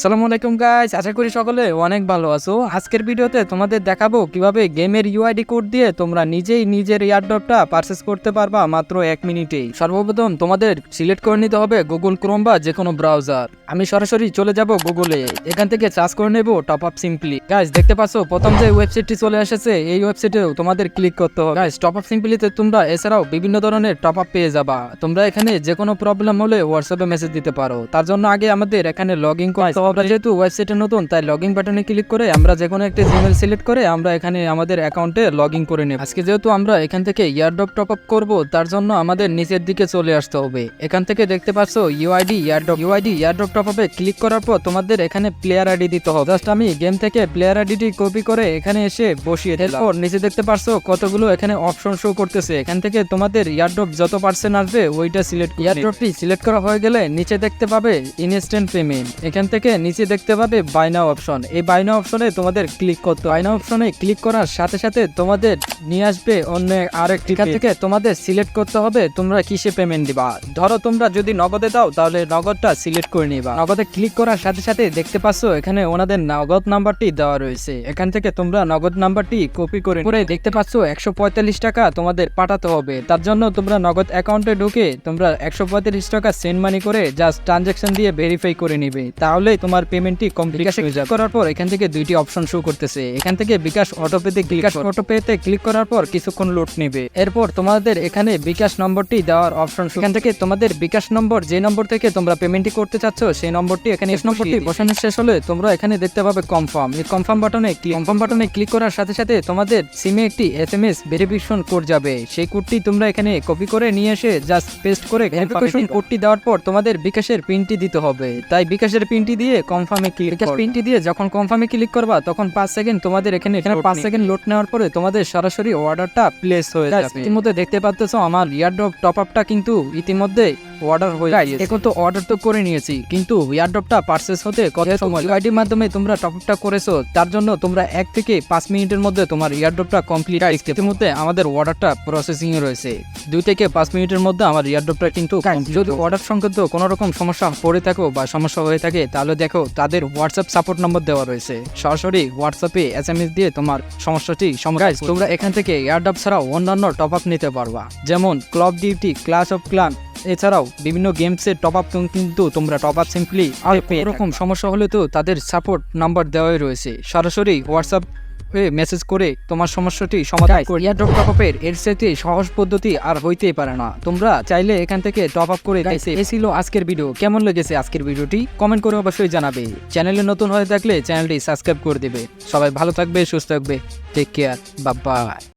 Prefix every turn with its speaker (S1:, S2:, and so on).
S1: আসসালামু আলাইকুম গাইস, আশা করি সকলে অনেক ভালো আছো। আজকের ভিডিওতে তোমাদের দেখাবো কিভাবে গেমের ইউআইডি কোড দিয়ে তোমরা নিজেই নিজের এয়ারড্রপটা পারচেজ করতে পারবা মাত্র 1 মিনিটেই। সর্বপ্রথম তোমাদের সিলেক্ট করে নিতে হবে গুগল ক্রোম বা যে কোনো ব্রাউজার। আমি সরাসরি চলে যাব গুগলে, এখান থেকে সার্চ করে নেব টপ আপ সিম্পলি। গাইস দেখতে পাচ্ছ প্রথম যে ওয়েবসাইটটি চলে এসেছে, এই ওয়েবসাইটেও তোমাদের ক্লিক করতে হবে। গাইস টপ আপ সিম্পলিতে তোমরা এছাড়াও বিভিন্ন ধরনের টপ আপ পেয়ে যাবা। তোমরা এখানে যে কোনো প্রবলেম হলে হোয়াটসঅ্যাপে মেসেজ দিতে পারো। তার জন্য আগে আমাদের এখানে লগ ইন করতে হবে। যেহেতু ওয়েবসাইটে নতুন, তাই লগ ইন বাটনে ক্লিক করে আমরা যে কোনো একটা জিমেল সিলেক্ট করে আমরা এখানে আমাদের অ্যাকাউন্টে লগ ইন করে নেব। আজকে যেহেতু আমরা এখান থেকে এয়ারড্রপ টপ আপ করবো, তার জন্য আমাদের নিচের দিকে চলে আসতে হবে। এখান থেকে দেখতে পাচ্ছ ইউআইডি এয়ারড্রপ টপ আপে ক্লিক করার পর তোমাদের এখানে প্লেয়ার আইডি দিতে হবে। জাস্ট আমি গেম থেকে প্লেয়ার আইডিটি কপি করে এখানে এসে বসিয়ে দিলাম। এরপর নিচে দেখতে পাচ্ছ কতগুলো এখানে অপশন শো করতেছে। এখান থেকে তোমাদের এয়ারড্রপ যত পার্সেন্ট আসবে ওইটা সিলেক্ট। এয়ারড্রপটি সিলেক্ট করা হয়ে গেলে নিচে দেখতে পাবে ইনস্ট্যান্ট পেমেন্ট। এখান থেকে নিচে দেখতে পাবে বাই নাও অপশন। এই বাই নাও অপশনে তোমাদের ক্লিক করতে। বাই নাও অপশনে ক্লিক করার সাথে সাথে তোমাদের নিয়ে আসবে অন্য আরেকটি। এখান থেকে তোমাদের সিলেক্ট করতে হবে তোমরা কিসে পেমেন্ট দিবা। ধরো তোমরা যদি নগদে দাও তাহলে নগদটা সিলেক্ট করে নিবা। নগদে ক্লিক করার সাথে সাথে দেখতে পাচ্ছ এখানে ওনাদের নগদ নাম্বারটি দেওয়া রয়েছে। এখান থেকে তোমরা নগদ নাম্বারটি কপি করে দেখতে পাচ্ছ 145 টাকা তোমাদের পাঠাতে হবে। তার জন্য তোমরা নগদ অ্যাকাউন্টে ঢুকে তোমরা 145 টাকা সেন্ড মানি করে জাস্ট ট্রানজাকশন দিয়ে ভেরিফাই করে নিবে, তাহলেই তোমার পেমেন্টটি কমপ্লিট হয়ে যাবে। করার পর এখান থেকে দুইটি অপশন শো করতেছে। এখান থেকে বিকাশ অটোপেতে ক্লিক করার পর কিছুক্ষণ লোড নেবে। এরপর তোমাদের এখানে বিকাশ নম্বরটি দেওয়ার অপশন। এখান থেকে তোমাদের বিকাশ নম্বর, যে নম্বর থেকে তোমরা পেমেন্টটি করতে চাচ্ছ সেই নম্বরটি এখানে নম্বরটি বসানো শেষ হলে তোমরা এখানে দেখতে পাবে কনফার্ম। এই কনফার্ম বাটনে ক্লিক করার সাথে সাথে তোমাদের সিমে একটি এসএমএস ভেরিফিকেশন কোড যাবে। সেই কোডটি তোমরা এখানে কপি করে নিয়ে এসে জাস্ট পেস্ট করে ভেরিফিকেশন কোডটি দেওয়ার পর তোমাদের বিকাশের পিনটি দিতে হবে। তাই বিকাশের পিনটি দিয়ে কনফার্মে যখন কনফার্মে ক্লিক করবা তখন 5 সেকেন্ড তোমাদের এখানে 5 সেকেন্ড লোড নেওয়ার পরে তোমাদের সরাসরি অর্ডারটা প্লেস হয়ে যাবে। ইতিমধ্যে দেখতে পাচ্ছ আমার এয়ারড্রপ টপ আপটা কিন্তু ইতিমধ্যে অর্ডার হয়ে গেছে। এখন তো অর্ডার তো করে নিয়েছি, কিন্তু এয়ারড্রপটা পারচেজ হতে কত সময়? ইউআইডির মাধ্যমে তোমরা টপ আপটা করেছো, তার জন্য তোমরা 1 থেকে 5 মিনিটের মধ্যে তোমার এয়ারড্রপটা কমপ্লিট হয়ে গেছে। ইতিমধ্যে আমাদের অর্ডারটা প্রসেসিং এ রয়েছে। 2 থেকে 5 মিনিটের মধ্যে আমার এয়ারড্রপটা কিন্তু যদি অর্ডার সংক্রান্ত কোনো রকম সমস্যা পড়ে থাকো বা সমস্যা হয়ে থাকে, তাহলে দেখো তাদের হোয়াটসঅ্যাপ সাপোর্ট নম্বর দেওয়া রয়েছে। সরাসরি হোয়াটসঅ্যাপে এসএমএস দিয়ে তোমার সমস্যাটি সমাধান। তোমরা এখান থেকে এয়ারড্রপ ছাড়াও অন্যান্য টপ আপ নিতে পারবা, যেমন Call of Duty, Clash of Clan, এছাড়াও বিভিন্ন গেমসের টপ আপ কিন্তু তোমরা টপ আপ সিম্পলি এরকম সমস্যা হলে তো তাদের সাপোর্ট নাম্বার দেওয়াই রয়েছে। সরাসরি হোয়াটসঅ্যাপ মেসেজ করে তোমার সমস্যাটি সমাধান করে। এয়ারড্রপ টপ আপের এর সাথে সহজ পদ্ধতি আর হইতেই পারে না। তোমরা চাইলে এখান থেকে টপ আপ করে গাইছে। এই ছিল আজকের ভিডিও। কেমন লেগেছে আজকের ভিডিওটি কমেন্ট করে অবশ্যই জানাবে। চ্যানেলে নতুন হয়ে থাকলে চ্যানেলটি সাবস্ক্রাইব করে দেবে। সবাই ভালো থাকবে, সুস্থ থাকবে। Take care, bye by.